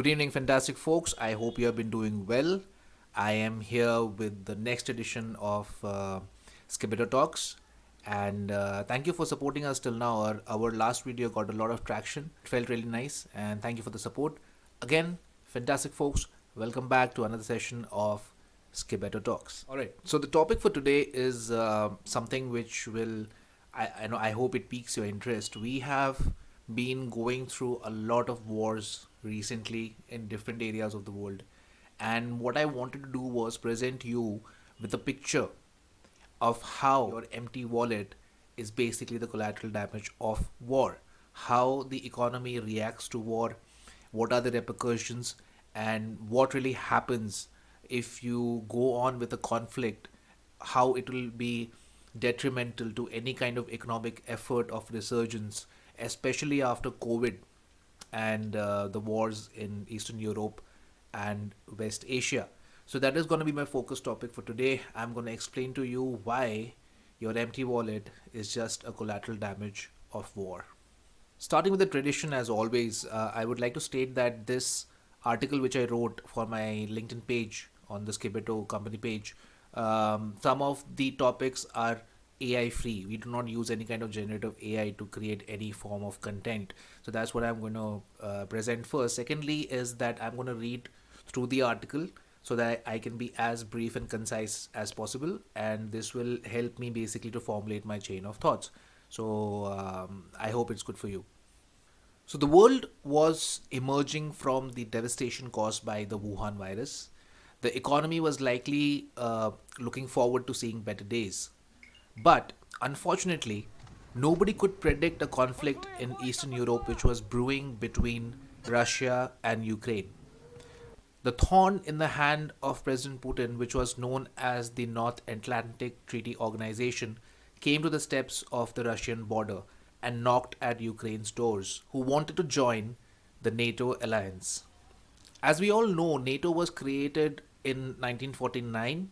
Good evening, fantastic folks. I hope you have been doing well. I am here with the next edition of Skibito Talks, and thank you for supporting us till now. Our last video got a lot of traction. It felt really nice, and thank you for the support. Again, fantastic folks. Welcome back to another session of Skibito Talks. All right. So the topic for today is something which will, I know, I hope it piques your interest. We have been going through a lot of wars recently in different areas of the world, and what I wanted to do was present you with a picture of how your empty wallet is basically the collateral damage of war, how the economy reacts to war, what are the repercussions, and what really happens if you go on with a conflict, how it will be detrimental to any kind of economic effort of resurgence, especially after COVID and the wars in Eastern Europe and West Asia. So that is going to be my focus topic for today. I'm going to explain to you why your empty wallet is just a collateral damage of war. Starting with the tradition, as always, I would like to state that this article which I wrote for my LinkedIn page on the Skibito company page, some of the topics are AI free. We do not use any kind of generative AI to create any form of content. So that's what I'm going to present first. Secondly, is that I'm going to read through the article so that I can be as brief and concise as possible, and this will help me basically to formulate my chain of thoughts. So I hope it's good for you. So the world was emerging from the devastation caused by the Wuhan virus. The economy was likely looking forward to seeing better days. But unfortunately, nobody could predict a conflict in Eastern Europe which was brewing between Russia and Ukraine. The thorn in the hand of President Putin, which was known as the North Atlantic Treaty Organization, came to the steps of the Russian border and knocked at Ukraine's doors, who wanted to join the NATO alliance. As we all know, NATO was created in 1949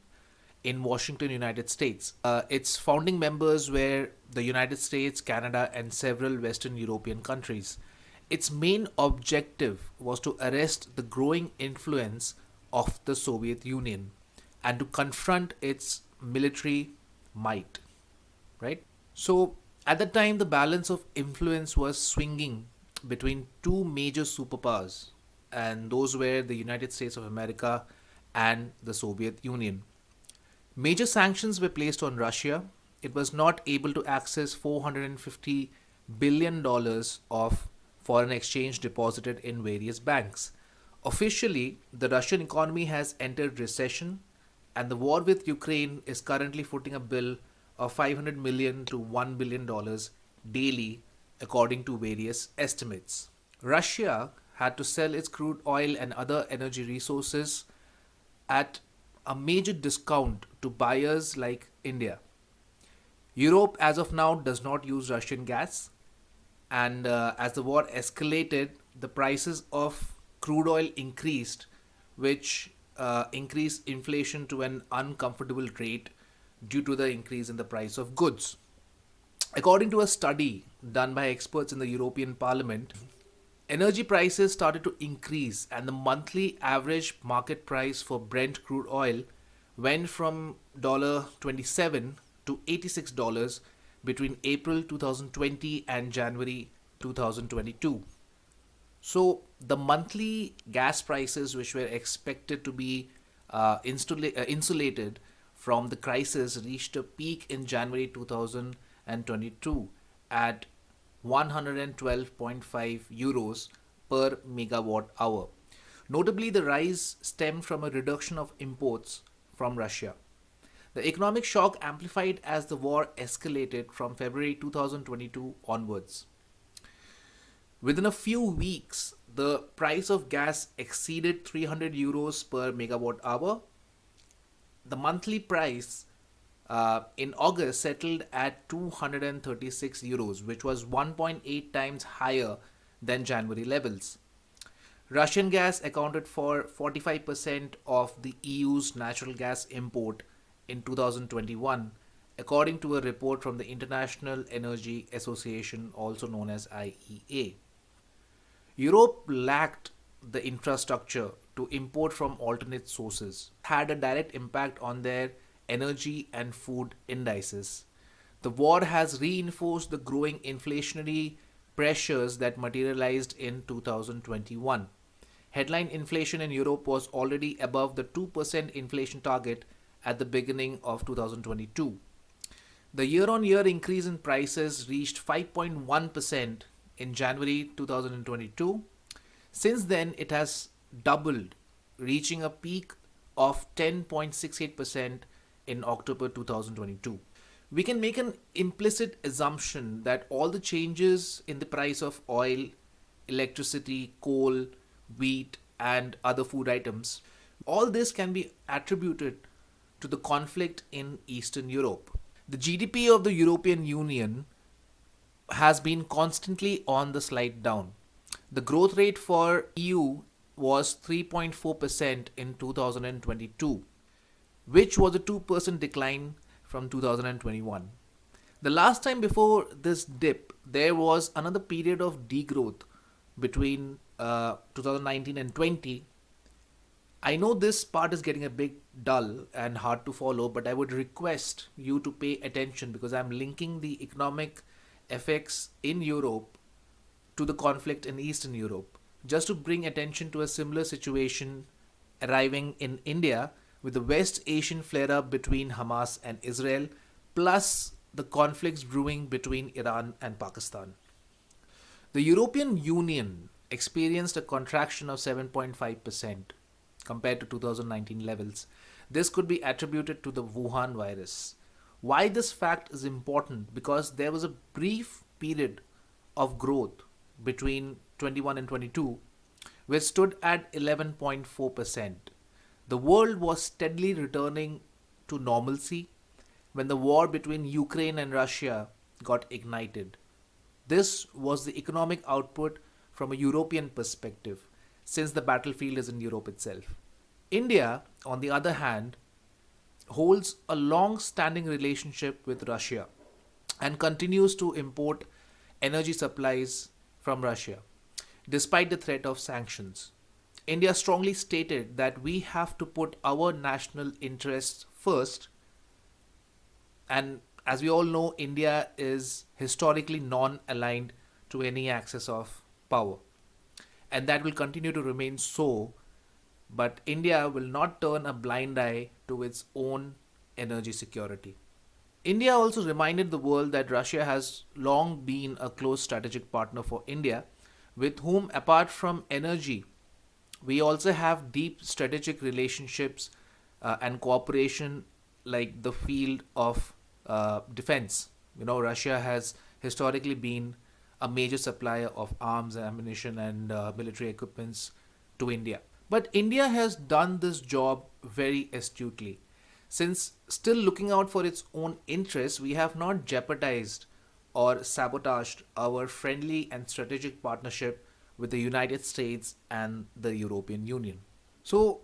in Washington, United States. Its founding members were the United States, Canada, and several Western European countries. Its main objective was to arrest the growing influence of the Soviet Union and to confront its military might, right? So, at the time, the balance of influence was swinging between two major superpowers, and those were the United States of America and the Soviet Union. Major sanctions were placed on Russia. It was not able to access $450 billion of foreign exchange deposited in various banks. Officially, the Russian economy has entered recession, and the war with Ukraine is currently footing a bill of $500 million to $1 billion daily, according to various estimates. Russia had to sell its crude oil and other energy resources at a major discount to buyers like India. Europe, as of now, does not use Russian gas, and as the war escalated, the prices of crude oil increased, which increased inflation to an uncomfortable rate due to the increase in the price of goods. According to a study done by experts in the European Parliament, energy prices started to increase, and the monthly average market price for Brent crude oil went from $27 to $86 between April 2020 and January 2022. So the monthly gas prices, which were expected to be insulated from the crisis, reached a peak in January 2022 at 112.5 euros per megawatt hour. Notably, the rise stemmed from a reduction of imports from Russia. The economic shock amplified as the war escalated from February 2022 onwards. Within a few weeks, the price of gas exceeded 300 euros per megawatt hour. The monthly price in August settled at 236 euros, which was 1.8 times higher than January levels. Russian gas accounted for 45% of the EU's natural gas import in 2021, according to a report from the International Energy Association, also known as IEA. Europe lacked the infrastructure to import from alternate sources had a direct impact on their energy and food indices. The war has reinforced the growing inflationary pressures that materialized in 2021. Headline inflation in Europe was already above the 2% inflation target at the beginning of 2022. The year on year increase in prices reached 5.1% in January 2022. Since then, it has doubled, reaching a peak of 10.68% in October 2022. We can make an implicit assumption that all the changes in the price of oil, electricity, coal, wheat, and other food items, all this can be attributed to the conflict in Eastern Europe. The GDP of the European Union has been constantly on the slide down. The growth rate for EU was 3.4% in 2022, which was a 2% decline from 2021. The last time before this dip, there was another period of degrowth between 2019 and 20. I know this part is getting a bit dull and hard to follow, but I would request you to pay attention because I'm linking the economic effects in Europe to the conflict in Eastern Europe, just to bring attention to a similar situation arriving in India with the West Asian flare up between Hamas and Israel, plus the conflicts brewing between Iran and Pakistan. The European Union experienced a contraction of 7.5% compared to 2019 levels. This could be attributed to the Wuhan virus. Why this fact is important? Because there was a brief period of growth between 21 and 22, which stood at 11.4%. The world was steadily returning to normalcy when the war between Ukraine and Russia got ignited. This was the economic output from a European perspective, since the battlefield is in Europe itself. India, on the other hand, holds a long standing relationship with Russia and continues to import energy supplies from Russia, despite the threat of sanctions. India strongly stated that we have to put our national interests first, and as we all know, India is historically non aligned to any axis of power, and that will continue to remain so. But India will not turn a blind eye to its own energy security. India also reminded the world that Russia has long been a close strategic partner for India, with whom, apart from energy, we also have deep strategic relationships and cooperation, like the field of defense. You know, Russia has historically been a major supplier of arms, ammunition, and military equipments to India. But India has done this job very astutely. Since still looking out for its own interests, we have not jeopardized or sabotaged our friendly and strategic partnership with the United States and the European Union. So,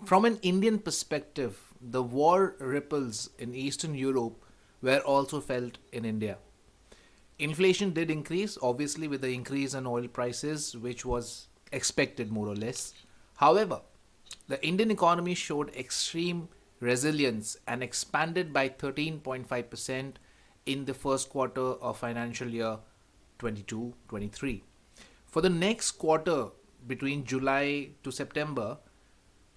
from an Indian perspective, the war ripples in Eastern Europe were also felt in India. Inflation did increase, obviously, with the increase in oil prices, which was expected more or less. However, the Indian economy showed extreme resilience and expanded by 13.5% in the first quarter of financial year 22-23. For the next quarter, between July to September,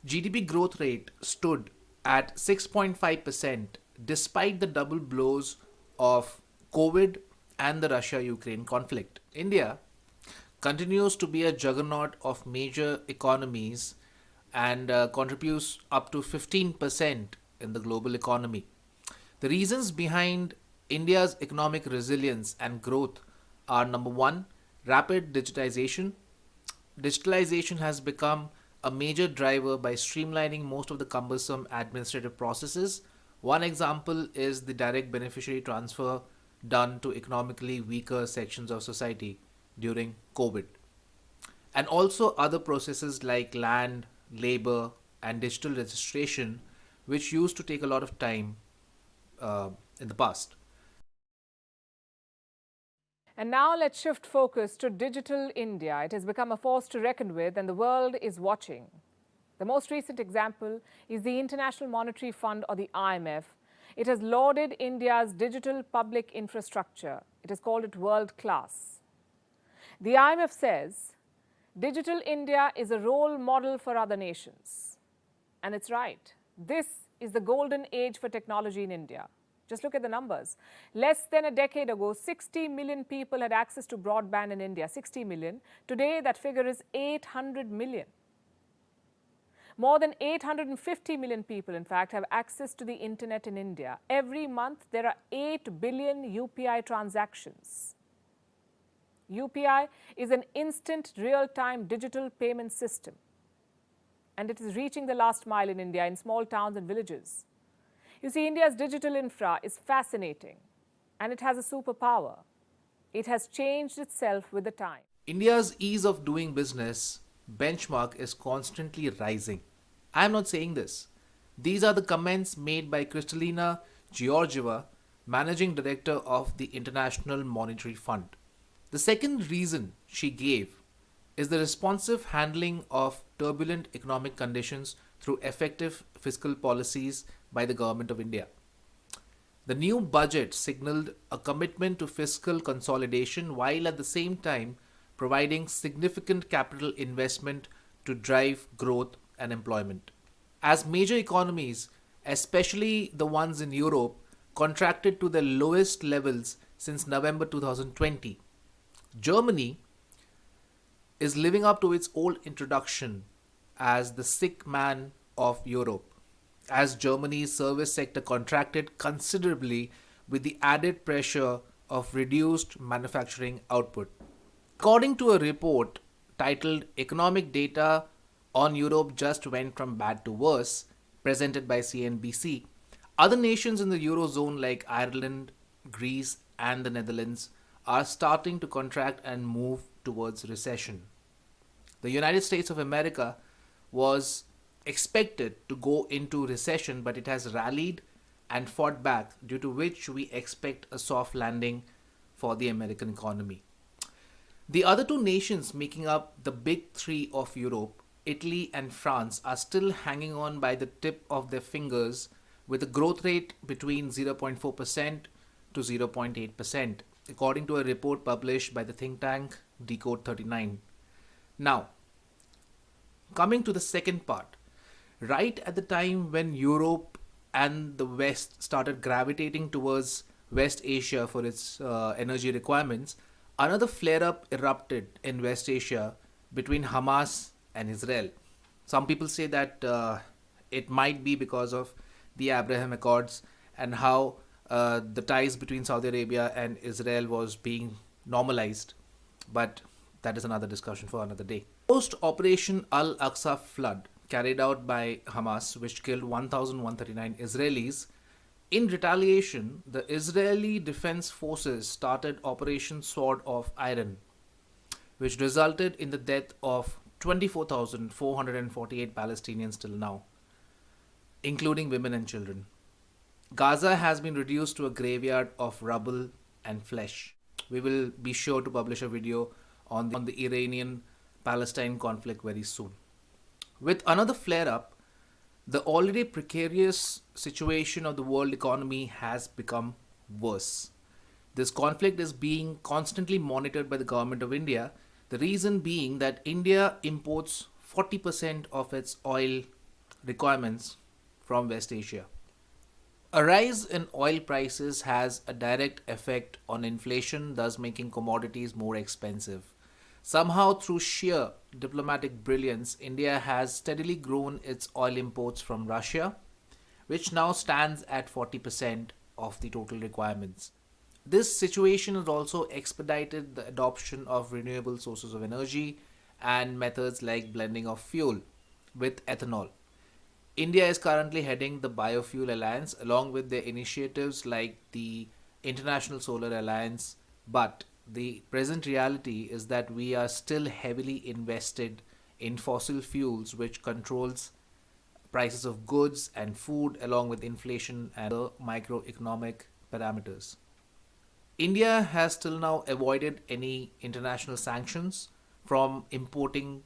GDP growth rate stood at 6.5% despite the double blows of COVID and the Russia Ukraine conflict. India continues to be a juggernaut of major economies and contributes up to 15% in the global economy. The reasons behind India's economic resilience and growth are: number one, rapid digitization. Digitalization has become a major driver by streamlining most of the cumbersome administrative processes. One example is the direct beneficiary transfer done to economically weaker sections of society during COVID. And also other processes like land, labor, and digital registration, which used to take a lot of time in the past. And now let's shift focus to digital India. It has become a force to reckon with, and the world is watching. The most recent example is the International Monetary Fund, or the IMF. It has lauded India's digital public infrastructure. It has called it world class. The IMF says digital India is a role model for other nations. And it's right. This is the golden age for technology in India. Just look at the numbers. Less than a decade ago, 60 million people had access to broadband in India. 60 million. Today, that figure is 800 million. More than 850 million people, in fact, have access to the internet in India. Every month, there are 8 billion UPI transactions. UPI is an instant, real-time digital payment system. And it is reaching the last mile in India, in small towns and villages. You see, India's digital infra is fascinating, and it has a superpower. It has changed itself with the time. India's ease of doing business benchmark is constantly rising. I am not saying this. These are the comments made by Kristalina Georgieva, Managing Director of the International Monetary Fund. The second reason she gave is the responsive handling of turbulent economic conditions through effective fiscal policies by the Government of India. The new budget signaled a commitment to fiscal consolidation while at the same time providing significant capital investment to drive growth and employment. As major economies, especially the ones in Europe, contracted to their lowest levels since November 2020, Germany is living up to its old introduction as the sick man of Europe, as Germany's service sector contracted considerably with the added pressure of reduced manufacturing output. According to a report titled Economic Data on Europe Just Went From Bad to Worse, presented by CNBC, other nations in the Eurozone like Ireland, Greece, and the Netherlands are starting to contract and move towards recession. The United States of America was expected to go into recession, but it has rallied and fought back, due to which we expect a soft landing for the American economy. The other two nations making up the big three of Europe, Italy and France, are still hanging on by the tip of their fingers with a growth rate between 0.4% to 0.8%, according to a report published by the think tank Decode 39. Now, coming to the second part, right at the time when Europe and the West started gravitating towards West Asia for its energy requirements, another flare up erupted in West Asia between Hamas and Israel. Some people say that it might be because of the Abraham Accords and how the ties between Saudi Arabia and Israel was being normalized. But that is another discussion for another day. Post Operation Al Aqsa flood carried out by Hamas, which killed 1,139 Israelis, in retaliation, the Israeli Defense Forces started Operation Sword of Iron, which resulted in the death of 24,448 Palestinians till now, including women and children. Gaza has been reduced to a graveyard of rubble and flesh. We will be sure to publish a video on the Iranian-Palestine conflict very soon. With another flare-up, the already precarious situation of the world economy has become worse. This conflict is being constantly monitored by the government of India, the reason being that India imports 40% of its oil requirements from West Asia. A rise in oil prices has a direct effect on inflation, thus making commodities more expensive. Somehow, through sheer diplomatic brilliance, India has steadily grown its oil imports from Russia, which now stands at 40% of the total requirements. This situation has also expedited the adoption of renewable sources of energy and methods like blending of fuel with ethanol. India is currently heading the Biofuel Alliance along with their initiatives like the International Solar Alliance, but the present reality is that we are still heavily invested in fossil fuels, which controls prices of goods and food along with inflation and other microeconomic parameters. India has till now avoided any international sanctions from importing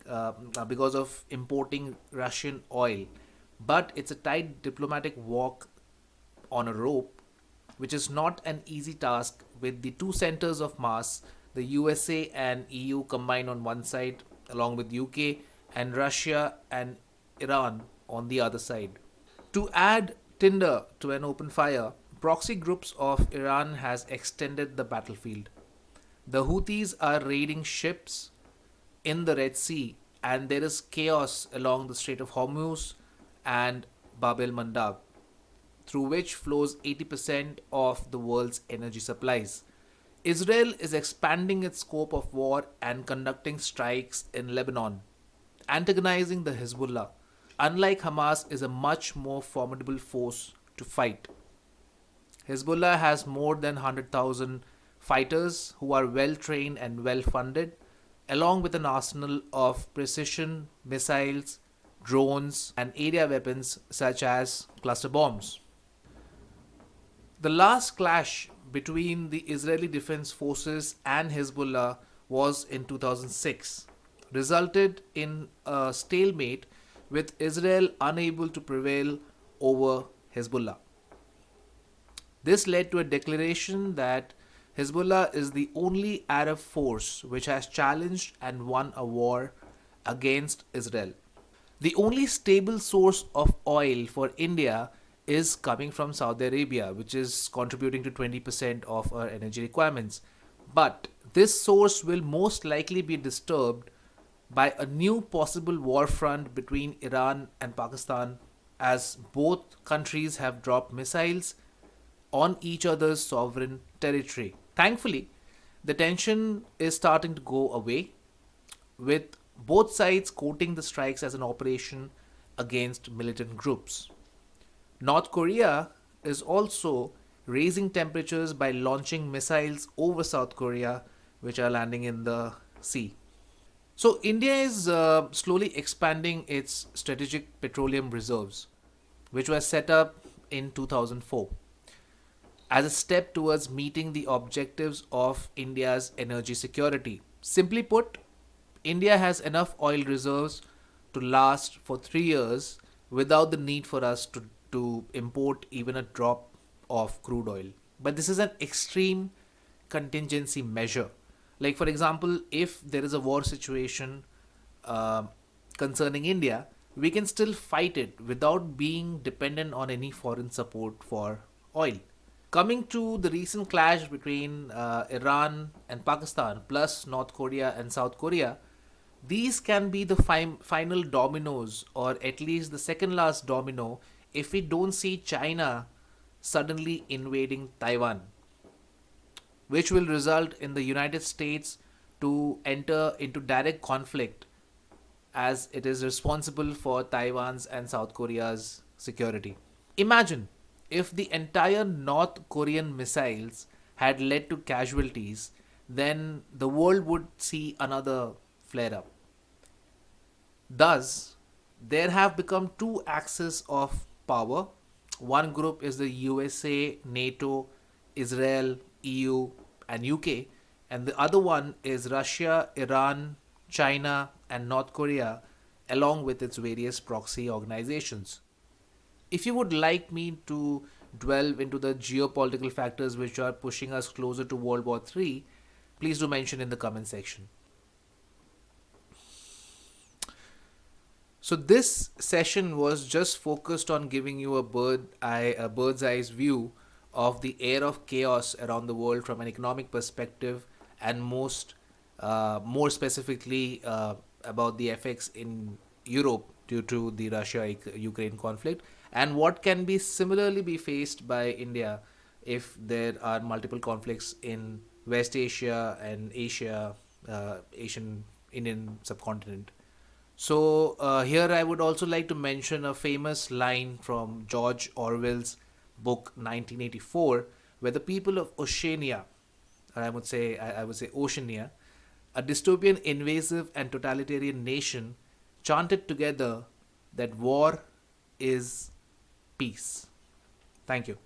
because of importing Russian oil, but it's a tight diplomatic walk on a rope, which is not an easy task with the two centers of mass, the USA and EU combined on one side, along with UK, and Russia and Iran on the other side. To add tinder to an open fire, proxy groups of Iran has extended the battlefield. The Houthis are raiding ships in the Red Sea, and there is chaos along the Strait of Hormuz and Bab el Mandab, through which flows 80% of the world's energy supplies. Israel is expanding its scope of war and conducting strikes in Lebanon, antagonizing the Hezbollah. Unlike Hamas, is a much more formidable force to fight. Hezbollah has more than 100,000 fighters who are well trained and well funded, along with an arsenal of precision missiles, drones, and area weapons such as cluster bombs. The last clash between the Israeli Defense Forces and Hezbollah was in 2006, resulted in a stalemate with Israel unable to prevail over Hezbollah. This led to a declaration that Hezbollah is the only Arab force which has challenged and won a war against Israel. The only stable source of oil for India is coming from Saudi Arabia, which is contributing to 20% of our energy requirements. But this source will most likely be disturbed by a new possible war front between Iran and Pakistan, as both countries have dropped missiles on each other's sovereign territory. Thankfully, the tension is starting to go away, with both sides quoting the strikes as an operation against militant groups. North Korea is also raising temperatures by launching missiles over South Korea, which are landing in the sea. So, India is slowly expanding its strategic petroleum reserves, which were set up in 2004 as a step towards meeting the objectives of India's energy security. Simply put, India has enough oil reserves to last for 3 years without the need for us to import even a drop of crude oil. But this is an extreme contingency measure. Like, for example, if there is a war situation uh, concerning India, we can still fight it without being dependent on any foreign support for oil. Coming to the recent clash between Iran and Pakistan, plus North Korea and South Korea, these can be the final dominoes, or at least the second last domino, if we don't see China suddenly invading Taiwan, which will result in the United States to enter into direct conflict as it is responsible for Taiwan's and South Korea's security. Imagine if the entire North Korean missiles had led to casualties, then the world would see another flare up. Thus, there have become two axes of power. One group is the USA, NATO, Israel, EU, and UK, and the other one is Russia, Iran, China, and North Korea, along with its various proxy organizations. If you would like me to delve into the geopolitical factors which are pushing us closer to World War III, please do mention in the comment section. So this session was just focused on giving you a bird's eye view of the air of chaos around the world from an economic perspective, and more specifically about the effects in Europe due to the Russia-Ukraine conflict, and what can be similarly be faced by India if there are multiple conflicts in West Asia and Asia, Asian Indian subcontinent. So here I would also like to mention a famous line from George Orwell's book 1984, where the people of Oceania, or I would say Oceania, a dystopian, invasive, and totalitarian nation, chanted together that war is peace. Thank you.